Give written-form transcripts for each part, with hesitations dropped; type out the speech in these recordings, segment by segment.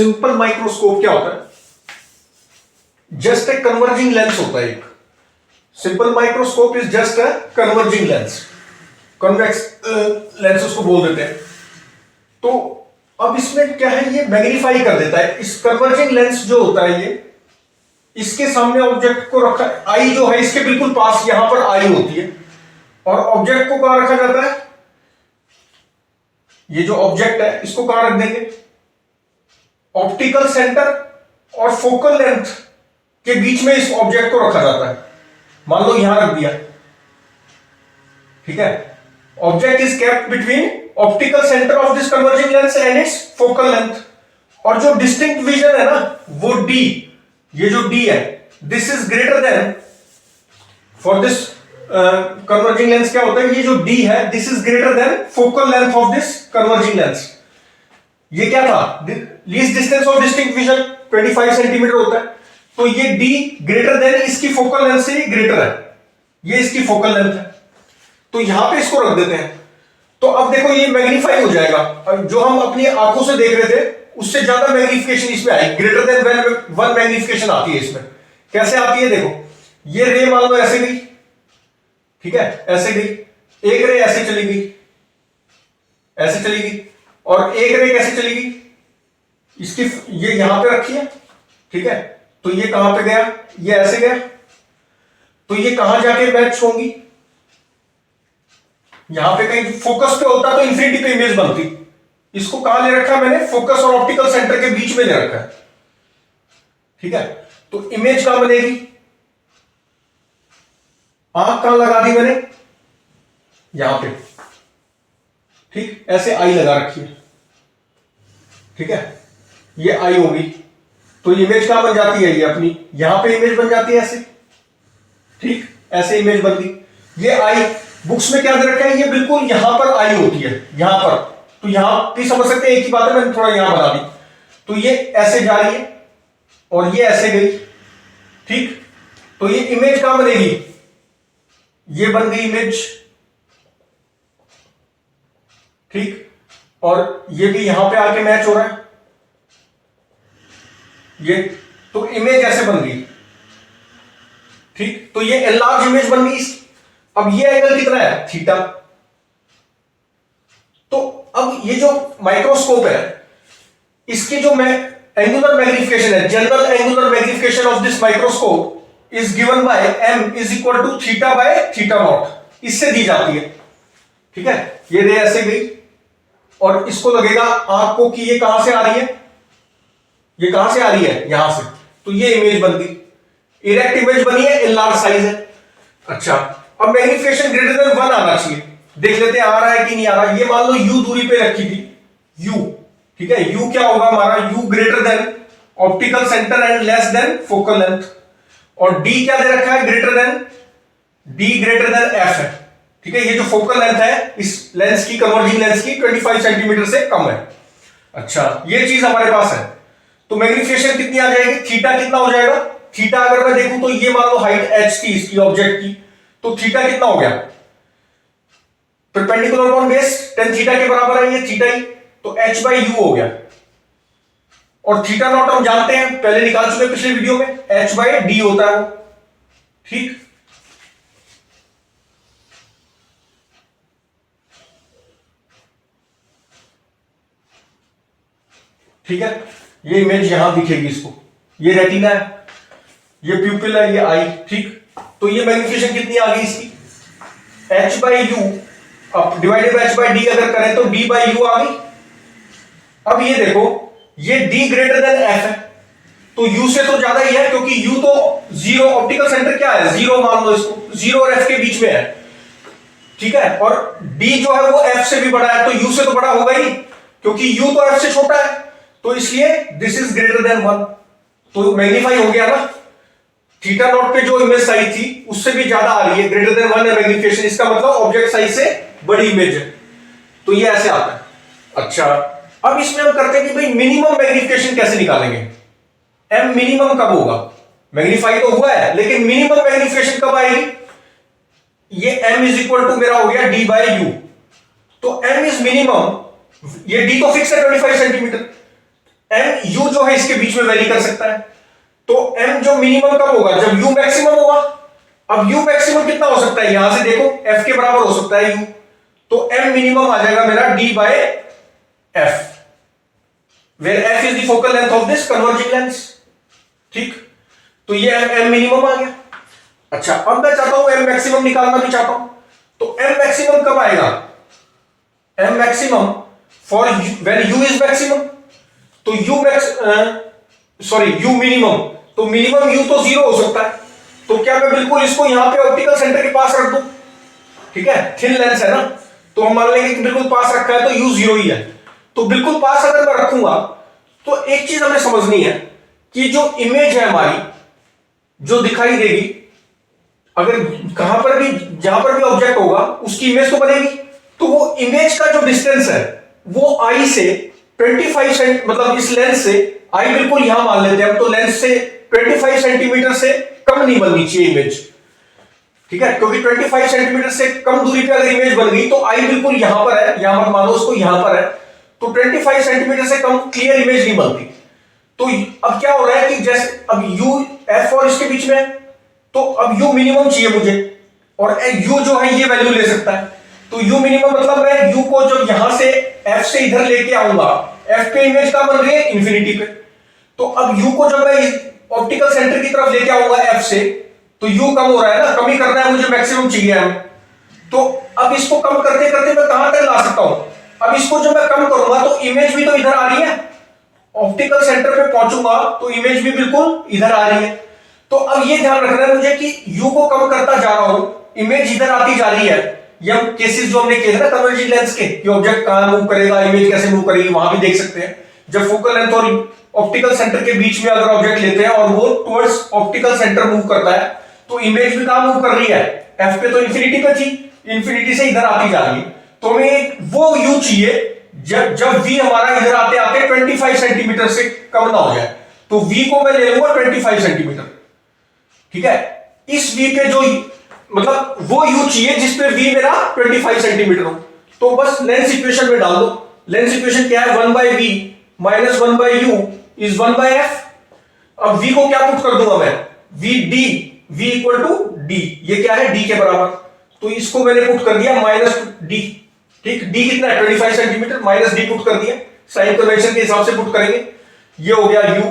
Simple microscope क्या होता है? जस्ट ए कन्वर्जिंग लेंस होता है। एक simple microscope is just a converging lens, convex lens उसको बोल देते हैं। तो अब इसमें क्या है, ये मैग्नीफाई कर देता है। इस कन्वर्जिंग लेंस जो होता है, ये इसके सामने ऑब्जेक्ट को रखा, आई जो है इसके बिल्कुल पास यहां पर आई होती है, और ऑब्जेक्ट को कहां रखा जाता है? ये जो ऑब्जेक्ट है इसको कहां रख देंगे? ऑप्टिकल सेंटर और फोकल लेंथ के बीच में इस ऑब्जेक्ट को रखा जाता है। मान लो यहां रख दिया, ठीक है। Object is kept between optical centre of this converging lens and it's focal length. और जो डिस्टिंक्ट विजन है ना, वो डी, ये जो डी है, this is greater than, for this converging lens क्या होता है, ये जो डी है this is greater than focal length of this converging lens. ये क्या था? Least distance of distinct vision 25 centimetre होता है, तो ये डी ग्रेटर देन इसकी फोकल लेंथ से ग्रेटर है, ये इसकी फोकल लेंथ है। तो यहां पे इसको रख देते हैं। तो अब देखो ये मैग्नीफाई हो जाएगा। अब जो हम अपनी आंखों से देख रहे थे उससे ज्यादा मैग्निफिकेशन इसमें आई, ग्रेटर देन 1 मैग्निफिकेशन आती है इसमें। कैसे आती है? देखो, ये रे मान लो ऐसे गई, ठीक है, ऐसे गई, एक रे ऐसे चली गई, ऐसे चली गई, और एक रे कैसे चली गई? इसकी ये यहां पे रखी है, ठीक है, तो ये कहां पे गया? ये ऐसे गया, तो ये कहां जाके मैच होंगी? यहां पे कहीं फोकस पे होता तो इंफिनिटी पे इमेज बनती। इसको कहां ले रखा है मैंने? फोकस और ऑप्टिकल सेंटर के बीच में ले रखा है, ठीक है। तो इमेज कहां बनेगी? आंख कहां लगा दी मैंने? यहां पे, ठीक, ऐसे आई लगा रखी है, ठीक है, ये आई होगी, तो इमेज कहां बन जाती है? ये अपनी यहां पे इमेज बन जाती है ऐसे, ठीक, ऐसे इमेज बन गई। ये आई बुक्स में क्या दे रखा है? ये बिल्कुल यहां पर आई होती है, यहां पर, तो यहां भी समझ सकते हैं, एक ही बात है, मैंने थोड़ा यहां बना दी। तो ये ऐसे जा रही है और ये ऐसे गई, ठीक, तो ये इमेज कहां बनेगी? ये बन गई इमेज, ठीक, और ये भी यहां पे आके मैच हो रहा है, ये, तो इमेज ऐसे बन गई, ठीक, तो ये एनलार्ज इमेज बन गई। अब ये एंगल कितना है? थीटा। तो अब ये जो माइक्रोस्कोप है, इसकी जो एंगुलर मैग्निफिकेशन है, general angular magnification of this microscope is given by m is equal to theta by theta naught, इससे दी जाती है, ठीक है। ये रे ऐसे गई और इसको लगेगा आंख को कि ये कहां से आ रही है, ये कहां से आ रही है? यहां से, तो ये इमेज बन गई, इरेक्ट इमेज बनी है, इनलार्ज साइज है। अच्छा, अब मैग्निफिकेशन ग्रेटर देन 1 आना चाहिए, देख लेते हैं आ रहा है कि नहीं आ रहा। ये मान लो u दूरी पे रखी थी, u, ठीक है, u क्या होगा हमारा? u greater than optical centre and less than focal length, और d क्या दे रखा है? Greater than, d greater than f है, ठीक है। ये जो फोकल लेंथ है इस लेंस की, कन्वर्जिंग लेंस की, 25 सेंटीमीटर से कम है। अच्छा, ये चीज हमारे पास है, तो मैग्निफिकेशन कितनी आ जाएगी? थीटा कितना हो जाएगा? थीटा अगर मैं देखूं तो ये मान लो हाइट h थी इसकी ऑब्जेक्ट की, तो थीटा कितना हो गया? Perpendicular upon base tan theta के बराबर है ये थीटा ही, तो h बाई यू हो गया। और थीटा नॉट हम जानते हैं, पहले निकाल चुके पिछले वीडियो में, h बाई डी होता है वो, ठीक। ठीक है, ये इमेज यहां दिखेगी इसको, ये रेटिना है, ये प्यूपिल है, ये आई, ठीक। तो ये मैग्निफिकेशन कितनी आ गई इसकी? h बाई यू अब divided by h by D अगर करें तो d बाई यू आ गई। अब ये देखो, ये d ग्रेटर देन f है, तो u से तो ज्यादा ही है, क्योंकि u तो जीरो, ऑप्टिकल सेंटर क्या है? जीरो मान लो इसको, जीरो और f के बीच में है, ठीक है। और d जो है वो f से भी बड़ा है, तो u से तो बड़ा होगा ही, क्योंकि u तो f से छोटा है, तो इसलिए दिस इज ग्रेटर देन 1, तो मैग्नीफाई हो गया ना। थीटा नॉट पे जो इमेज साइज थी उससे भी ज्यादा आ रही है, ग्रेटर देन 1 है मैग्निफिकेशन, इसका मतलब ऑब्जेक्ट साइज से बड़ी इमेज है, तो ये ऐसे आता है। अच्छा, अब इसमें हम करते हैं कि भाई मिनिमम मैग्निफिकेशन कैसे निकालेंगे? m मिनिमम कब होगा? मैग्नीफाई तो हुआ है, लेकिन मिनिमम मैग्निफिकेशन कब आएगी? ये m इज इक्वल टू मेरा हो गया d बाई यू, तो m इज मिनिमम, ये d तो फिक्स है 25 सेंटीमीटर, एम यू जो है इसके बीच में वेरी कर सकता है। तो एम जो मिनिमम कब होगा, जब यू मैक्सिमम होगा। अब यू मैक्सिमम कितना हो सकता है, यहां से देखो एफ के बराबर हो सकता है यू, तो एम मिनिमम आ जाएगा मेरा D by F, where F is the focal length of this converging lens. ठीक, तो ये एम मिनिमम आ गया। अच्छा, अब मैं चाहता हूं एम मैक्सिमम निकालना भी चाहता हूं, तो एम मैक्सिमम कब आएगा, M maximum for when U is maximum, तो यू यू मिनिमम, तो मिनिमम यू तो 0 हो सकता है, तो क्या मैं बिल्कुल इसको यहां पे ऑप्टिकल सेंटर के पास रख दूं। ठीक है, थिन लेंस है ना, तो हम मान लेंगे कि बिल्कुल पास रखा है तो यू 0 ही है। तो बिल्कुल पास अगर मैं रखूंगा तो एक चीज हमें समझनी है कि जो इमेज है हमारी जो दिखाई देगी, अगर कहां पर भी जहां पर भी ऑब्जेक्ट होगा उसकी इमेज तो बनेगी, तो वो इमेज का जो डिस्टेंस है वो आई से 25 सेंट, मतलब इस लेंस से आई बिल्कुल यहां मान लेते हैं हम, तो लेंस से 25 सेंटीमीटर से कम नहीं बननी चाहिए इमेज। ठीक है, क्योंकि 25 सेंटीमीटर से कम दूरी पे अगर इमेज बन गई तो आई बिल्कुल यहां पर है, यहां पर मानो उसको यहां पर है, तो 25 सेंटीमीटर से कम क्लियर इमेज नहीं बनती। तो अब क्या हो रहा है कि जैसे अब यू एफ और इसके बीच में, तो अब यू मिनिमम चाहिए मुझे, और यू जो है ये वैल्यू ले सकता है, तो यू मिनिमम मतलब मैं यू को जब यहां से एफ से इधर लेके आऊंगा, एफ पे इमेज कहां बन रही है, इंफिनिटी पे, तो अब यू को जब मैं ऑप्टिकल सेंटर की तरफ लेके आऊंगा एफ से, तो यू कम हो रहा है ना, कम ही करना है मुझे, मैक्सिमम चाहिए हमें। तो अब इसको कम करते करते मैं कहां तक ला सकता हूं, अब इसको जब मैं कम करूंगा तो इमेज भी तो इधर आ रही है, ऑप्टिकल सेंटर पे पहुंचूंगा तो इमेज भी बिल्कुल इधर आ रही है। तो अब ये ध्यान रखना है मुझे कि यू को कम करता जा रहा हूं, इमेज इधर आती जा रही है। ये हम केसेस जो हमने किए थे ना कन्वर्जिंग लेंस के, कि ऑब्जेक्ट कहां मूव करेगा, इमेज कैसे मूव करेगी, वहां भी देख सकते हैं। जब फोकल लेंथ और ऑप्टिकल सेंटर के बीच में अगर ऑब्जेक्ट लेते हैं और वो टुवर्ड्स ऑप्टिकल सेंटर मूव करता है, तो इमेज भी कहां मूव कर रही है, एफ पे, तो इंफिनिटी पे थी, इंफिनिटी से इधर आती जा रही है। तो हमें वो यू चाहिए जब v हमारा इधर आते आते 25 सेंटीमीटर से कम ना हो जाए, तो v को मैं ले लूंगा 25 सेंटीमीटर। ठीक है, इस v पे जो मतलब वो u चाहिए जिसपे v मेरा 25 सेंटीमीटर हो, तो बस लेंस इक्वेशन में डाल दो। लेंस इक्वेशन क्या है, 1/v minus 1/u is 1/f। अब v को क्या पुट कर दूंगा मैं, v इक्वल टू d, ये क्या है d के बराबर, तो इसको मैंने पुट कर दिया माइनस d। ठीक, d कितना है 25 सेंटीमीटर, माइनस d पुट कर दिया, साइन कन्वेंशन के हिसाब से पुट करेंगे, ये हो गया u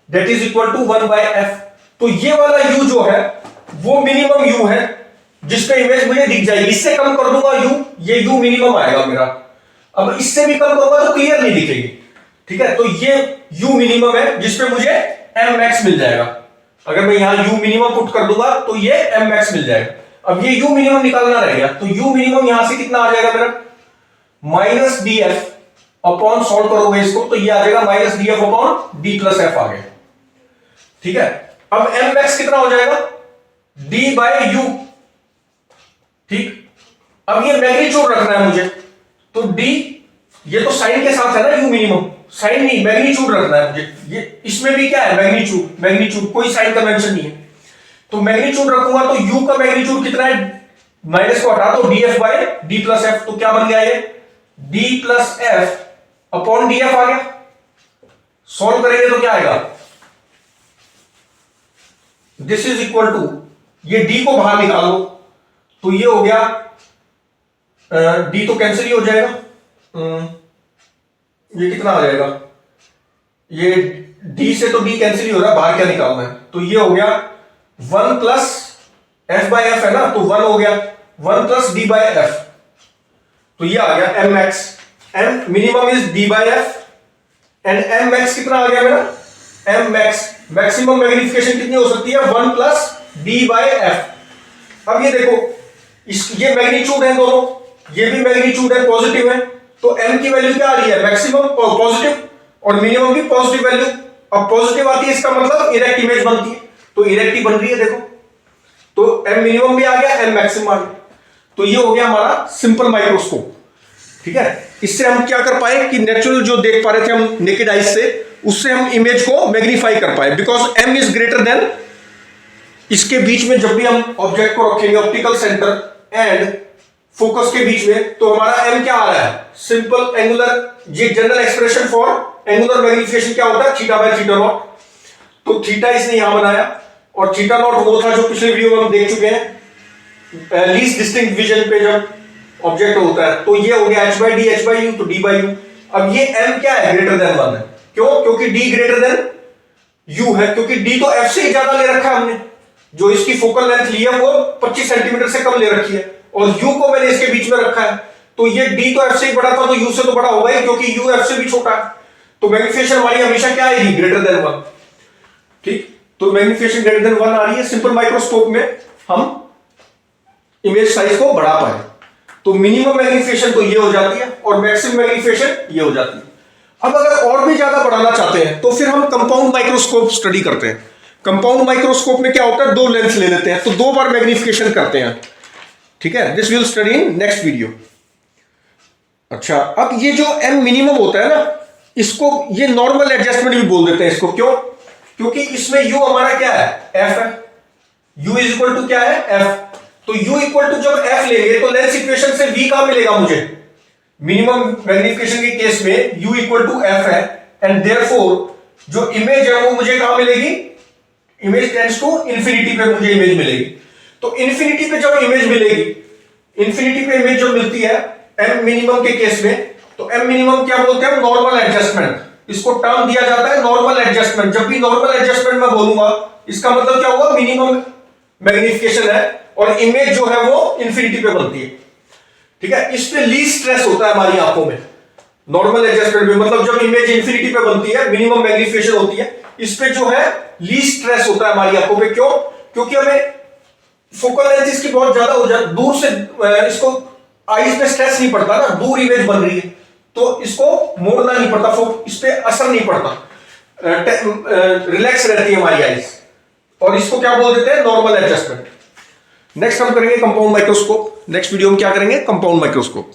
that is equal to 1/f। तो ये वाला u जो है वो मिनिमम u है जिसका इमेज मुझे दिख जाएगी, इससे कम कर दूंगा u, ये u मिनिमम आएगा मेरा। अब इससे भी कम करूंगा तो क्लियर नहीं दिखेगी। ठीक है, तो ये u मिनिमम है जिसपे मुझे m max मिल जाएगा। अगर मैं यहां u मिनिमम पुट कर दूंगा तो ये m max मिल जाएगा। अब ये u मिनिमम निकालना रह गया, तो u मिनिमम यहां से कितना आ जाएगा मेरा, minus D F upon, solve करोगे इसको तो ये आ जाएगा minus D F upon D plus F आ गया। ठीक है, अब एम मैक्स कितना हो जाएगा, डी बाय यू। ठीक, अब ये मैग्नीट्यूड रखना है मुझे, तो डी, ये तो साइन के साथ है ना यू मिनिमम, साइन नहीं मैग्नीट्यूड रखना है मुझे, ये इसमें भी क्या है मैग्नीट्यूड, कोई साइन कन्वेंशन नहीं है, तो मैग्नीट्यूड रखूंगा तो यू का मैग्नीट्यूड कितना है, माइनस को हटा दो, D F by D plus F, तो क्या बन गया ये d plus F upon D F आ गया। सॉल्व करेंगे तो क्या आएगा, दिस इज इक्वल टू, ये d को बाहर निकाल लो तो ये हो गया, d तो कैंसिल ही हो जाएगा, ये कितना आ जाएगा, ये d से तो d कैंसिल ही हो रहा है, बाहर क्या निकालना है, तो ये हो गया 1 प्लस f बाय एफ है ना, तो 1 हो गया 1 प्लस d बाय एफ, तो ये आ गया m max, m minimum is d by f and m max कितना आ गया मेरा, m max मैक्सिमम मैग्निफिकेशन कितनी हो सकती है, 1 प्लस d by f। अब ये देखो, ये मैग्नीट्यूड है दोनों, ये भी मैग्नीट्यूड है, पॉजिटिव है, तो m की वैल्यू क्या आ रही है, मैक्सिमम और पॉजिटिव, और मिनिमम भी पॉजिटिव वैल्यू। अब पॉजिटिव आती है इसका मतलब इरेक्ट इमेज बनती है, तो इरेक्ट ही बन रही है देखो, तो m मिनिमम भी आ गया, m मैक्सिमम आ गया, तो ये हो गया हमारा सिंपल माइक्रोस्कोप। ठीक है, इससे हम क्या कर पाए कि नेचुरल जो देख पा रहे थे हम नेकेड आइज से, उससे हम इमेज को मैग्नीफाई कर पाए, because m is greater than, इसके बीच में जब भी हम ऑब्जेक्ट को रखेंगे ऑप्टिकल सेंटर एंड फोकस के बीच में, तो हमारा एम क्या आ रहा है, सिंपल एंगुलर, ये general expression for angular magnification क्या होता है, थीटा बाय थीटा नॉट। तो थीटा इसने यहां बनाया, और थीटा नॉट वो था जो पिछले वीडियो में हम देख चुके हैं, लीस्ट डिस्टिंक्ट विजन पे जब ऑब्जेक्ट होता है। तो ये हो गया h by D, h by you, तो d बाई यू। अब ये m क्या है, ग्रेटर देन 1 है। क्यों? क्योंकि d ग्रेटर देन u है, क्योंकि d तो f से ही ज्यादा ले रखा है हमने, जो इसकी फोकल लेंथ ली है वो 25 सेंटीमीटर से कम ले रखी है, और u को मैंने इसके बीच में रखा है, तो ये d तो f से ही बड़ा था, तो u से तो बड़ा होगा ही, क्योंकि u f से भी छोटा है। तो मैग्निफिकेशन हमारी हमेशा क्या आएगी, ग्रेटर देन 1। ठीक, तो मैग्निफिकेशन ग्रेटर देन 1 आ रही है। सिंपल माइक्रोस्कोप में हम इमेज साइज को बढ़ा पाए, तो मिनिमम मैग्निफिकेशन तो ये हो जाती है, और मैक्सिमम मैग्निफिकेशन ये हो जाती है। अब अगर और भी ज्यादा बढ़ाना चाहते हैं तो फिर हम कंपाउंड माइक्रोस्कोप स्टडी करते हैं। कंपाउंड माइक्रोस्कोप में क्या होता है, 2 लेंस ले लेते हैं, तो 2 बार मैग्निफिकेशन करते हैं। ठीक है, this will study in next video. अच्छा, अब ये जो एम मिनिमम होता है ना, इसको ये नॉर्मल एडजस्टमेंट भी बोल देते हैं इसको। क्यों? क्योंकि इसमें यू हमारा क्या है, एफ है। यू इज इक्वल टू क्या है, एफ। तो u इक्वल टू जब f लेंगे तो लेंस इक्वेशन से v कहां मिलेगा मुझे, मिनिमम मैग्निफिकेशन के केस में u इक्वल टू f है, एंड देयरफॉर जो इमेज है वो मुझे कहां मिलेगी, इमेज टेंड्स टू इंफिनिटी पे मुझे इमेज मिलेगी। तो इंफिनिटी पे जब इमेज मिलेगी, इंफिनिटी पे इमेज जो मिलती है m मिनिमम के केस में, तो m मिनिमम क्या बोलते हैं, नॉर्मल एडजस्टमेंट। इसको टर्म दिया जाता है नॉर्मल एडजस्टमेंट। जब भी नॉर्मल एडजस्टमेंट मैं बोलूंगा, इसका मतलब क्या हुआ, मिनिमम मैग्निफिकेशन है, और इमेज जो है वो इंफिनिटी पे बनती है। ठीक है, इस पे लीस्ट स्ट्रेस होता है हमारी आंखों में, नॉर्मल एडजस्टमेंट में। मतलब जब इमेज इंफिनिटी पे बनती है, मिनिमम मैग्निफिकेशन होती है, इस पे जो है लीस्ट स्ट्रेस होता है हमारी आंखों पे। क्यों? क्योंकि हमें फोकल लेंथ इसकी बहुत ज्यादा हो जाती, दूर से इसको आईज पे स्ट्रेस नहीं पड़ता ना, दूर इमेज बन रही है, तो इसको मोड़ना नहीं पड़ता, इस पे असर नहीं पड़ता, रिलैक्स रहती है हमारी आईज, और इसको क्या बोल देते हैं, नॉर्मल एडजस्टमेंट। नेक्स्ट हम करेंगे कंपाउंड माइक्रोस्कोप। नेक्स्ट वीडियो में क्या करेंगे, कंपाउंड माइक्रोस्कोप।